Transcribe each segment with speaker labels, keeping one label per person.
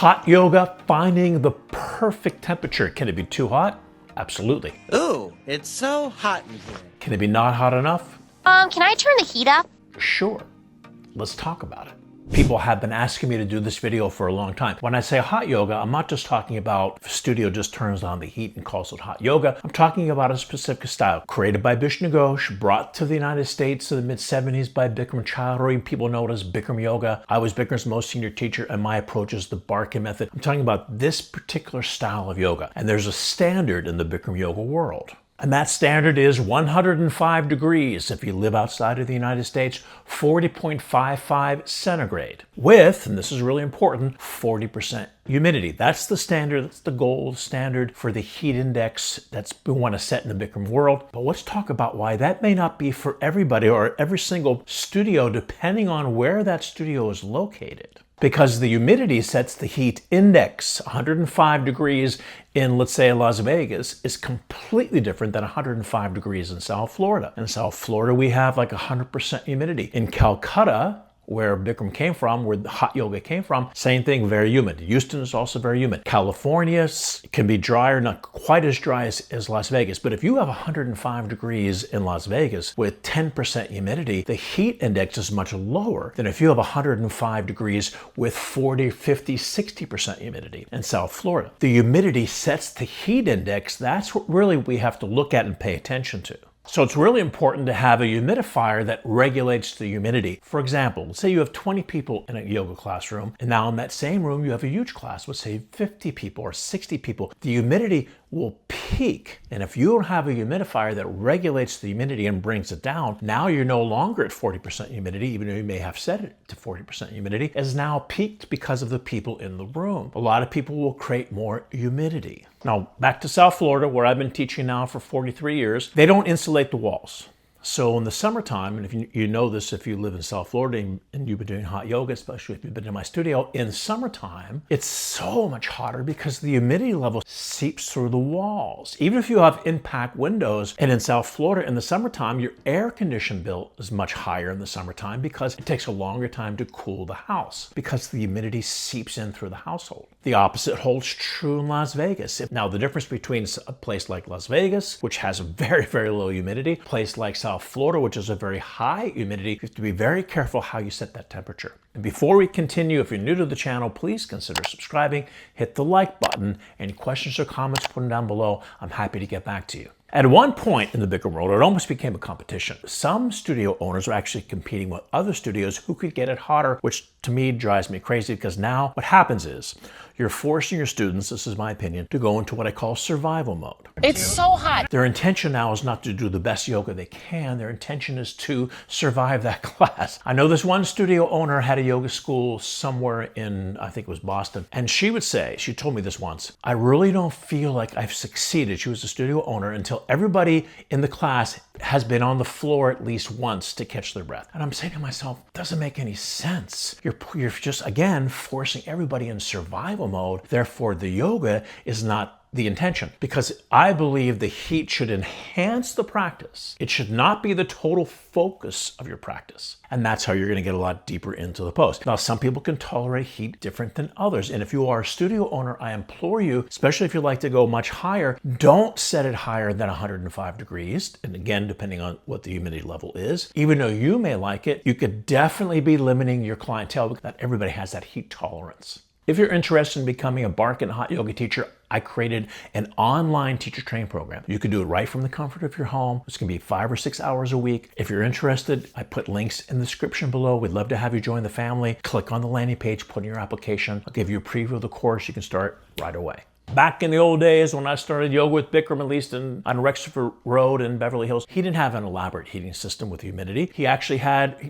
Speaker 1: Hot yoga, finding the perfect temperature. Can it be too hot? Absolutely.
Speaker 2: Ooh, it's so hot in here.
Speaker 1: Can it be not hot enough?
Speaker 3: Can I turn the heat up?
Speaker 1: Sure. Let's talk about it. People have been asking me to do this video for a long time. When I say hot yoga, I'm not just talking about if a studio just turns on the heat and calls it hot yoga. I'm talking about a specific style created by Vishnu Ghosh, brought to the United States in the mid-70s by Bikram Yoga. People know it as Bikram Yoga. I was Bikram's most senior teacher, and my approach is the Barkan Method. I'm talking about this particular style of yoga, and there's a standard in the Bikram Yoga world. And that standard is 105 degrees if you live outside of the United States, 40.55 centigrade, with, and this is really important, 40% humidity. That's the standard, that's the gold standard for the heat index that's we want to set in the Bikram world. But let's talk about why that may not be for everybody or every single studio, depending on where that studio is located. Because the humidity sets the heat index. 105 degrees in, let's say, Las Vegas is completely different than 105 degrees in South Florida. In South Florida, we have like 100% humidity. In Calcutta, where Bikram came from, where the hot yoga came from, same thing, very humid. Houston is also very humid. California can be drier, not quite as dry as Las Vegas, but if you have 105 degrees in Las Vegas with 10% humidity, the heat index is much lower than if you have 105 degrees with 40, 50, 60% humidity in South Florida. The humidity sets the heat index. That's what really we have to look at and pay attention to. So it's really important to have a humidifier that regulates the humidity. For example, let's say you have 20 people in a yoga classroom, and now in that same room you have a huge class, let's say 50 people or 60 people. The humidity will peak, and if you don't have a humidifier that regulates the humidity and brings it down, now you're no longer at 40% humidity, even though you may have set it to 40% humidity, is now peaked because of the people in the room. A lot of people will create more humidity. Now, back to South Florida, where I've been teaching now for 43 years, they don't insulate the walls. So in the summertime, and if you know this if you live in South Florida and you've been doing hot yoga, especially if you've been in my studio, in summertime, it's so much hotter because the humidity level seeps through the walls. Even if you have impact windows, and in South Florida in the summertime, your air condition bill is much higher in the summertime because it takes a longer time to cool the house because the humidity seeps in through the household. The opposite holds true in Las Vegas. Now, the difference between a place like Las Vegas, which has a very, very low humidity, a place like South Florida, which is a very high humidity, you have to be very careful how you set that temperature. And before we continue, if you're new to the channel, please consider subscribing, hit the like button. Any questions or comments, put them down below. I'm happy to get back to you. At one point in the Bikram world, it almost became a competition. Some studio owners are actually competing with other studios who could get it hotter, which to me drives me crazy because now what happens is you're forcing your students, this is my opinion, to go into what I call survival mode.
Speaker 3: It's so hot.
Speaker 1: Their intention now is not to do the best yoga they can. Their intention is to survive that class. I know this one studio owner had a yoga school somewhere in, I think it was Boston, and she would say, she told me this once, I really don't feel like I've succeeded. She was a studio owner until everybody in the class has been on the floor at least once to catch their breath. And I'm saying to myself, it doesn't make any sense. You're just, again, forcing everybody in survival mode. Therefore, the yoga is not the intention, because I believe the heat should enhance the practice. It should not be the total focus of your practice. And that's how you're going to get a lot deeper into the pose. Now, some people can tolerate heat different than others. And if you are a studio owner, I implore you, especially if you like to go much higher, don't set it higher than 105 degrees. And again, depending on what the humidity level is, even though you may like it, you could definitely be limiting your clientele because not everybody has that heat tolerance. If you're interested in becoming a Barkan hot yoga teacher, I created an online teacher training program. You can do it right from the comfort of your home. It's going to be 5 or 6 hours a week. If you're interested, I put links in the description below. We'd love to have you join the family. Click on the landing page, put in your application. I'll give you a preview of the course. You can start right away. Back in the old days when I started yoga with Bikram, at least on Rexford Road in Beverly Hills, he didn't have an elaborate heating system with humidity. He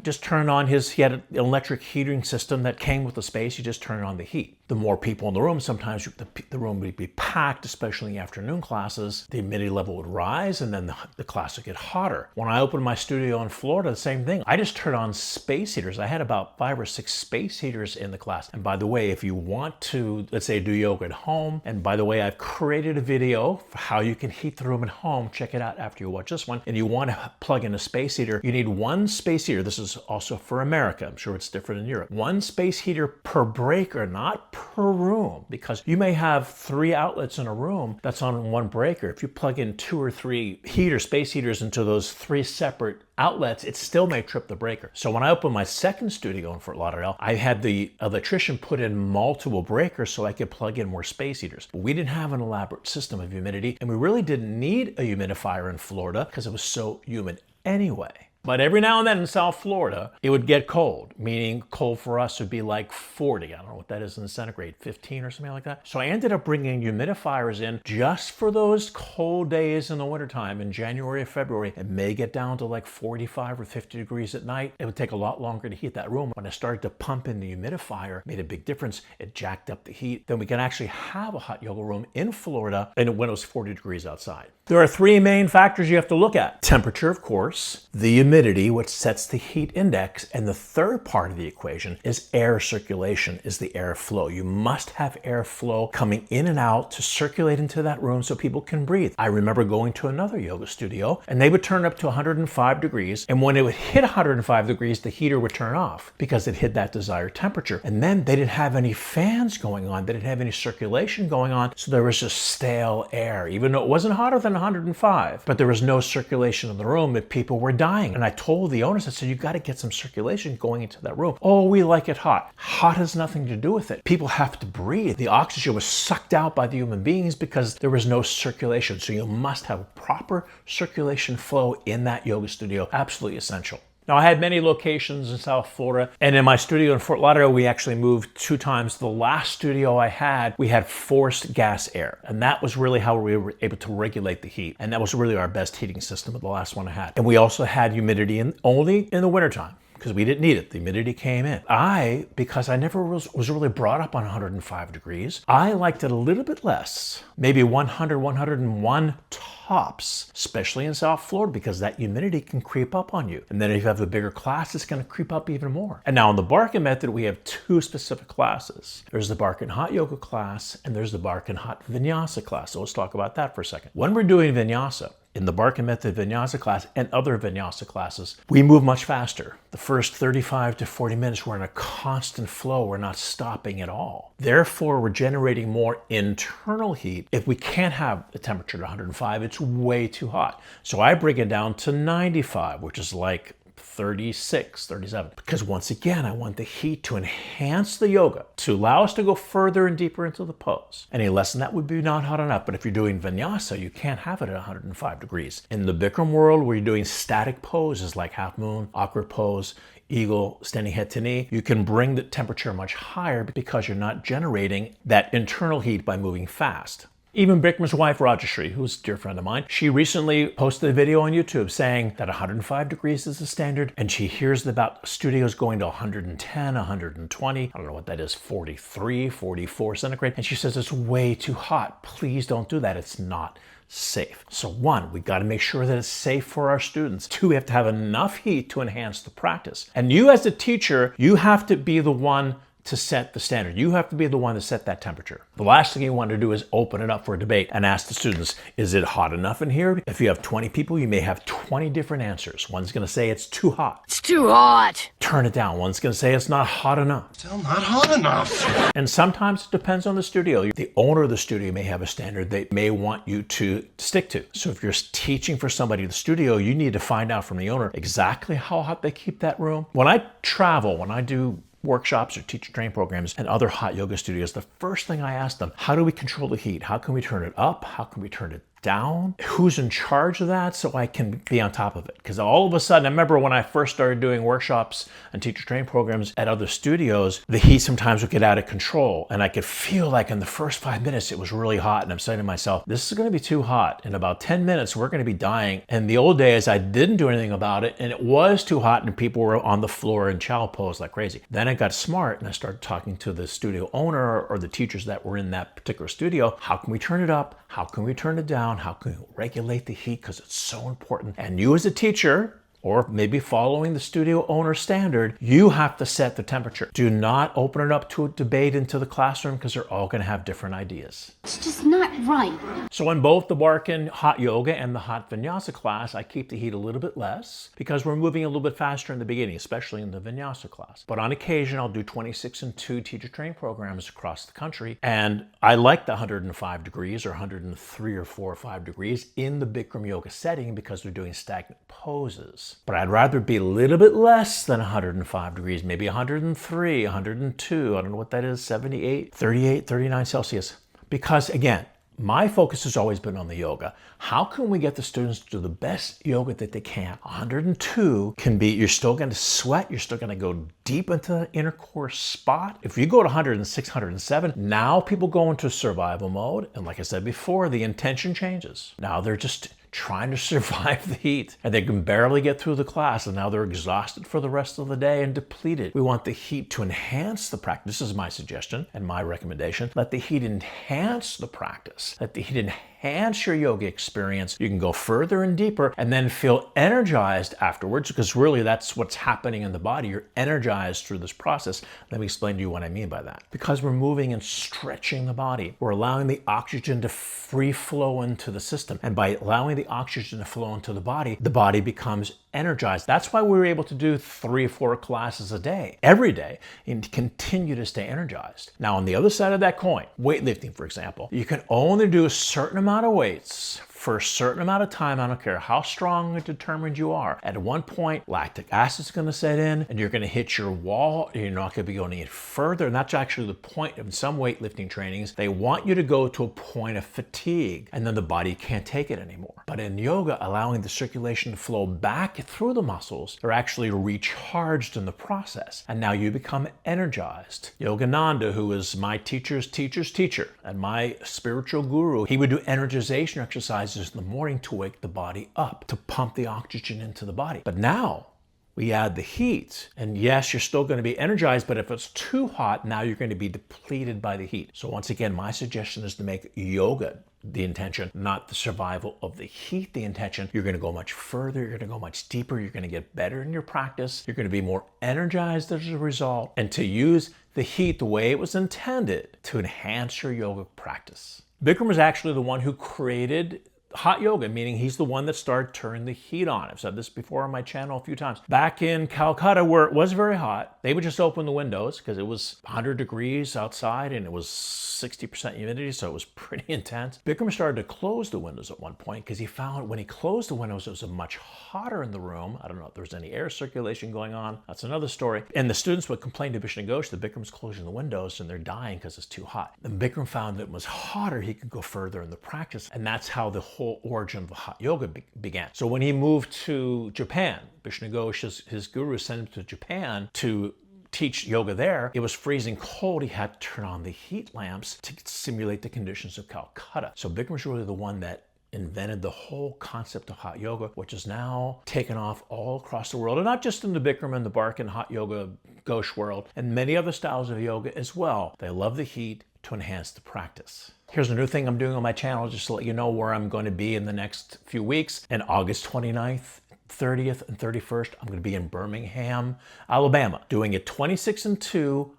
Speaker 1: just turned on he had an electric heating system that came with the space. You just turn on the heat. The more people in the room, sometimes the room would be packed, especially in the afternoon classes. The humidity level would rise and then the class would get hotter. When I opened my studio in Florida, the same thing. I just turned on space heaters. I had about 5 or 6 space heaters in the class. And by the way, if you want to, let's say, do yoga at home, and by the way, I've created a video for how you can heat the room at home. Check it out after you watch this one. And you want to plug in a space heater. You need 1 space heater. This is also for America. I'm sure it's different in Europe. 1 space heater per breaker, not per room, because you may have 3 outlets in a room that's on one breaker. If you plug in 2 or 3 space heaters into those 3 separate outlets, it still may trip the breaker. So when I opened my second studio in Fort Lauderdale, I had the electrician put in multiple breakers so I could plug in more space heaters. But we didn't have an elaborate system of humidity, and we really didn't need a humidifier in Florida because it was so humid anyway. But every now and then in South Florida, it would get cold, meaning cold for us would be like 40. I don't know what that is in centigrade, 15 or something like that. So I ended up bringing humidifiers in just for those cold days in the wintertime in January or February. It may get down to like 45 or 50 degrees at night. It would take a lot longer to heat that room. When I started to pump in the humidifier, it made a big difference. It jacked up the heat. Then we can actually have a hot yoga room in Florida and when it was 40 degrees outside. There are 3 main factors you have to look at. Temperature, of course, the humidity, which sets the heat index, and the third part of the equation is air circulation, is the airflow. You must have airflow coming in and out to circulate into that room so people can breathe. I remember going to another yoga studio and they would turn up to 105 degrees, and when it would hit 105 degrees, the heater would turn off because it hit that desired temperature. And then they didn't have any fans going on, they didn't have any circulation going on, so there was just stale air, even though it wasn't hotter than 105, but there was no circulation in the room and people were dying. And I told the owners, I said, you got to get some circulation going into that room. Oh, we like it hot. Hot has nothing to do with it. People have to breathe. The oxygen was sucked out by the human beings because there was no circulation. So you must have proper circulation flow in that yoga studio. Absolutely essential. Now, I had many locations in South Florida, and in my studio in Fort Lauderdale, we actually moved 2 times. The last studio I had, we had forced gas air, and that was really how we were able to regulate the heat, and that was really our best heating system of the last one I had. And we also had humidity only in the wintertime, because we didn't need it. The humidity came in. Because I never was really brought up on 105 degrees, I liked it a little bit less, maybe 100, 101 tops, especially in South Florida, because that humidity can creep up on you. And then if you have a bigger class, it's going to creep up even more. And now in the Barkan Method, we have 2 specific classes. There's the Barkan Hot Yoga class, and there's the Barkan Hot Vinyasa class. So let's talk about that for a second. When we're doing Vinyasa, in the Barkan Method Vinyasa class and other Vinyasa classes, we move much faster. The first 35 to 40 minutes, we're in a constant flow. We're not stopping at all. Therefore, we're generating more internal heat. If we can't have the temperature at 105, it's way too hot. So I bring it down to 95, which is like 36, 37. Because once again, I want the heat to enhance the yoga, to allow us to go further and deeper into the pose. Any less than that would be not hot enough. But if you're doing vinyasa, you can't have it at 105 degrees. In the Bikram world, where you're doing static poses like half moon, awkward pose, eagle, standing head to knee, you can bring the temperature much higher because you're not generating that internal heat by moving fast. Even Bikram's wife, Rajashri, who's a dear friend of mine, she recently posted a video on YouTube saying that 105 degrees is the standard, and she hears about studios going to 110, 120, I don't know what that is, 43, 44 centigrade, and she says it's way too hot. Please don't do that. It's not safe. So 1, we got to make sure that it's safe for our students. 2, we have to have enough heat to enhance the practice. And you as a teacher, you have to be the one to set the standard. You have to be the one to set that temperature. The last thing you want to do is open it up for a debate and ask the students, is it hot enough in here? If you have 20 people, you may have 20 different answers. One's going to say it's too hot.
Speaker 3: It's too hot.
Speaker 1: Turn it down. One's going to say it's not hot enough.
Speaker 2: Still not hot enough.
Speaker 1: And sometimes it depends on the studio. The owner of the studio may have a standard they may want you to stick to. So if you're teaching for somebody in the studio, you need to find out from the owner exactly how hot they keep that room. When I travel, when I do workshops or teacher training programs and other hot yoga studios, the first thing I ask them, how do we control the heat? How can we turn it up? How can we turn it down? Who's in charge of that so I can be on top of it? Because all of a sudden, I remember when I first started doing workshops and teacher training programs at other studios, the heat sometimes would get out of control. And I could feel like in the first 5 minutes, it was really hot. And I'm saying to myself, this is going to be too hot. In about 10 minutes, we're going to be dying. And the old days, I didn't do anything about it. And it was too hot and people were on the floor in chow pose like crazy. Then I got smart and I started talking to the studio owner or the teachers that were in that particular studio. How can we turn it up? How can we turn it down? How can we regulate the heat? Because it's so important. And you as a teacher, or maybe following the studio owner standard, you have to set the temperature. Do not open it up to a debate into the classroom because they're all going to have different ideas.
Speaker 4: It's just not right.
Speaker 1: So in both the Barkan hot yoga and the hot vinyasa class, I keep the heat a little bit less because we're moving a little bit faster in the beginning, especially in the vinyasa class. But on occasion, I'll do 26 and 2 teacher training programs across the country. And I like the 105 degrees or 103 or 4 or 5 degrees in the Bikram Yoga setting because they're doing stagnant poses. But I'd rather be a little bit less than 105 degrees, maybe 103, 102, I don't know what that is, 78, 38, 39 Celsius. Because again, my focus has always been on the yoga. How can we get the students to do the best yoga that they can? 102 can be, you're still going to sweat, you're still going to go deep into the inner core spot. If you go to 106, 107, now people go into survival mode. And like I said before, the intention changes. Now they're just trying to survive the heat and they can barely get through the class and now they're exhausted for the rest of the day and depleted. We want the heat to enhance the practice. This is my suggestion and my recommendation. Let the heat enhance the practice. Let the heat enhance your yoga experience. You can go further and deeper and then feel energized afterwards because really that's what's happening in the body. You're energized through this process. Let me explain to you what I mean by that. Because we're moving and stretching the body, we're allowing the oxygen to free flow into the system. And by allowing the oxygen to flow into the body becomes energized. That's why we were able to do 3 or 4 classes a day, every day, and continue to stay energized. Now, on the other side of that coin, weightlifting, for example, you can only do a certain amount of weights for a certain amount of time. I don't care how strong and determined you are. At one point, lactic acid is going to set in and you're going to hit your wall. You're not going to be going any further. And that's actually the point of some weightlifting trainings. They want you to go to a point of fatigue and then the body can't take it anymore. But in yoga, allowing the circulation to flow back through the muscles, they're actually recharged in the process. And now you become energized. Yogananda, who is my teacher's teacher's teacher and my spiritual guru, he would do energization exercises in the morning to wake the body up, to pump the oxygen into the body. But now we add the heat, and yes, you're still going to be energized, but if it's too hot, now you're going to be depleted by the heat. So once again, my suggestion is to make yoga the intention, not the survival of the heat the intention. You're going to go much further, you're going to go much deeper, you're going to get better in your practice, you're going to be more energized as a result, and to use the heat the way it was intended to enhance your yoga practice. Bikram is actually the one who created hot yoga, meaning he's the one that started turning the heat on. I've said this before on my channel a few times. Back in Calcutta, where it was very hot, they would just open the windows because it was 100 degrees outside and it was 60% humidity, so it was pretty intense. Bikram started to close the windows at one point because he found when he closed the windows, it was much hotter in the room. I don't know if there was any air circulation going on. That's another story. And the students would complain to Bikram Ghosh that Bikram's closing the windows and they're dying because it's too hot. Then Bikram found that it was hotter, he could go further in the practice. And that's how the whole origin of the hot yoga began. So when he moved to Japan, Bikram Ghosh, his guru, sent him to Japan to teach yoga there. It was freezing cold. He had to turn on the heat lamps to simulate the conditions of Calcutta. So Bikram was really the one that invented the whole concept of hot yoga, which is now taken off all across the world, and not just in the Bikram and the Barkan hot yoga Ghosh world, and many other styles of yoga as well. They love the heat to enhance the practice. Here's a new thing I'm doing on my channel, just to let you know where I'm going to be in the next few weeks. In August 29th, 30th, and 31st, I'm going to be in Birmingham, Alabama, doing a 26 and 2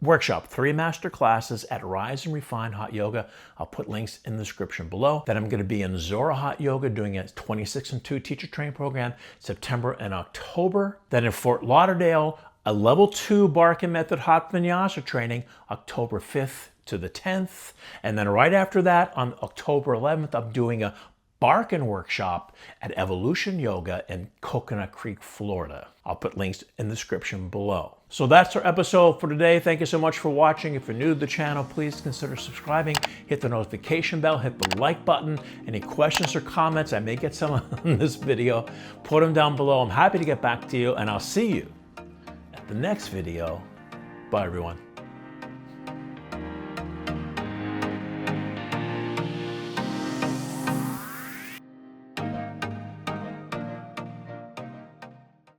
Speaker 1: workshop, 3 master classes at Rise and Refine Hot Yoga. I'll put links in the description below. Then I'm going to be in Zora Hot Yoga doing a 26 and 2 teacher training program, September and October. Then in Fort Lauderdale, a level 2 Barkan Method Hot Vinyasa training, October 5th to the 10th. And then right after that, on October 11th, I'm doing a Barkan workshop at Evolution Yoga in Coconut Creek, Florida. I'll put links in the description below. So that's our episode for today. Thank you so much for watching. If you're new to the channel, please consider subscribing, hit the notification bell, hit the like button. Any questions or comments, I may get some in this video, put them down below. I'm happy to get back to you, and I'll see you at the next video. Bye, everyone.